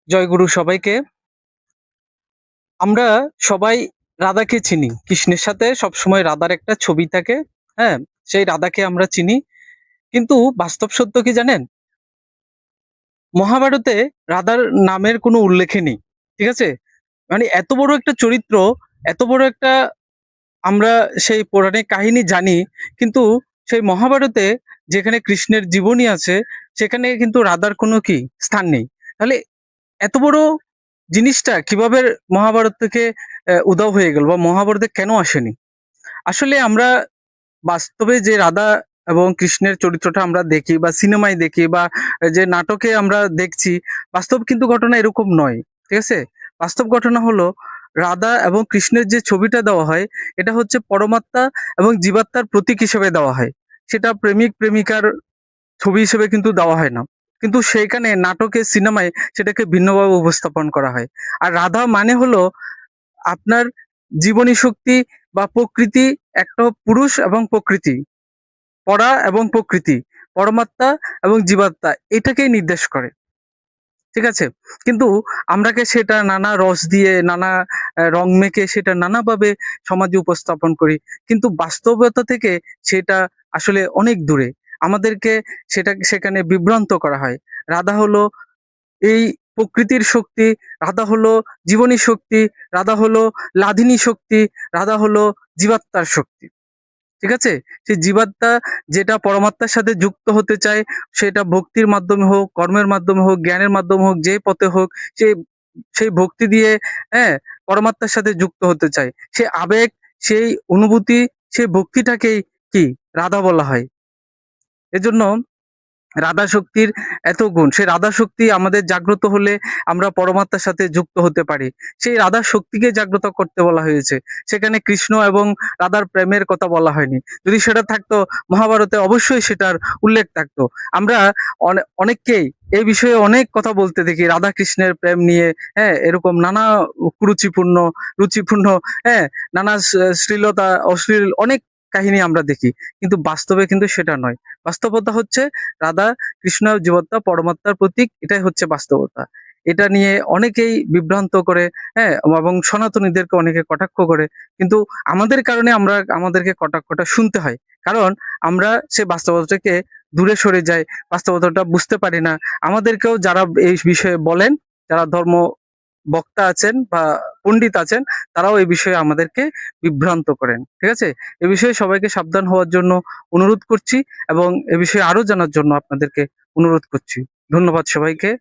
জয়গুরু সবাইকে। আমরা সবাই রাধাকে চিনি। কৃষ্ণের সাথে সবসময় রাধার একটা ছবি থাকে। হ্যাঁ? সেই রাধাকে আমরা চিনি। কিন্তু বাস্তব সত্য কি জানেন? মহাভারতে রাধার নামের কোনো উল্লেখই নেই। ঠিক আছে? মানে এত বড় একটা চরিত্র, এত বড় একটা আমরা সেই পৌরাণিক কাহিনী জানি, কিন্তু সেই মহাভারতে যেখানে কৃষ্ণের জীবনী আছে, সেখানে কিন্তু রাধার কোনো কি স্থান নেই। তাহলে এত বড় জিনিসটা কিভাবে মহাভারত থেকে উধাও হয়ে গেল বা মহাভারতে কেন আসেনি? আসলে আমরা বাস্তবে যে রাধা এবং কৃষ্ণের চরিত্রটা আমরা দেখি বা সিনেমায় দেখি বা যে নাটকে আমরা দেখছি, বাস্তব কিন্তু ঘটনা এরকম নয়। ঠিক আছে? বাস্তব ঘটনা হলো রাধা এবং কৃষ্ণের যে ছবিটা দেওয়া হয়, এটা হচ্ছে পরমাত্মা এবং জীবাত্মার প্রতীক হিসেবে দেওয়া হয়। সেটা প্রেমিক-প্রেমিকার ছবি হিসেবে কিন্তু দেওয়া হয় না। কিন্তু সেইখানে নাটকে, সিনেমায় সেটাকে ভিন্নভাবে উপস্থাপন করা হয়। আর রাধা মানে হলো আপনার জীবনী শক্তি বা প্রকৃতি, একটা পুরুষ এবং প্রকৃতি, পরা এবং প্রকৃতি, পরমাত্মা এবং জীবাত্মা এটাকেই নির্দেশ করে। ঠিক আছে? কিন্তু আমরাকে সেটা নানা রস দিয়ে, নানা রং মেখে সেটা নানাভাবে সমাজে উপস্থাপন করি। কিন্তু বাস্তবতা থেকে সেটা আসলে অনেক দূরে। আমাদেরকে সেখানে বিভ্রান্ত করা হয়। রাধা হলো এই প্রকৃতির শক্তি, রাধা হলো জীবনী শক্তি, রাধা হলো লাদিনী শক্তি, রাধা হলো জীবাত্মার শক্তি। ঠিক আছে? সেই জীবাত্মা যেটা পরমাত্মার সাথে যুক্ত হতে চায়, সেটা ভক্তির মাধ্যমে হোক, কর্মের মাধ্যমে হোক, জ্ঞানের মাধ্যমে হোক, যে পথে হোক, সে সেই ভক্তি দিয়ে, হ্যাঁ? পরমাত্মার সাথে যুক্ত হতে চায়। সে আবেগ, সেই অনুভূতি, সেই ভক্তিটাকেই কি রাধা বলা হয়। এজন্য রাধা শক্তির এত গুণ। সেই রাধা শক্তি আমাদের জাগ্রত হলে আমরা পরমাত্মার সাথে যুক্ত হতে পারি। সেই রাধা শক্তিকে জাগ্রত করতে বলা হয়েছে। সেখানে কৃষ্ণ এবং রাধার প্রেমের কথা বলা হয়নি। যদি সেটা থাকতো মহাভারতে অবশ্যই সেটার উল্লেখ থাকতো। আমরা অনেককেই এই বিষয়ে অনেক কথা বলতে দেখি রাধা কৃষ্ণের প্রেম নিয়ে, হ্যাঁ? এরকম নানা কুরুচিপূর্ণ, রুচিপূর্ণ, হ্যাঁ? নানা শ্লীলতা, অশ্লীল অনেক কাহিনী আমরা দেখি। কিন্তু বাস্তবে কিন্তু সেটা নয়। বাস্তবতা হচ্ছে রাধা, কৃষ্ণ জীবাত্মা পরমাত্মার প্রতীক, এটাই হচ্ছে বাস্তবতা। এটা নিয়ে অনেকেই বিভ্রান্ত করে, হ্যাঁ? এবং সনাতনীদেরকে অনেকে কটাক্ষ করে। কিন্তু আমাদের কারণে আমাদেরকে কটাক্ষটা শুনতে হয়। কারণ আমরা সে বাস্তবতা থেকে দূরে সরে যাই, বাস্তবতাটা বুঝতে পারি না। আমাদেরকেও যারা এই বিষয়ে বলেন, যারা ধর্ম বক্তা আছেন বা পণ্ডিত আছেন, তারাও এই বিষয়ে আমাদেরকে বিভ্রান্ত করেন। ঠিক আছে? এ বিষয়ে সবাইকে সাবধান হওয়ার জন্য অনুরোধ করছি এবং এ বিষয়ে আরো জানার জন্য আপনাদেরকে অনুরোধ করছি। ধন্যবাদ সবাইকে।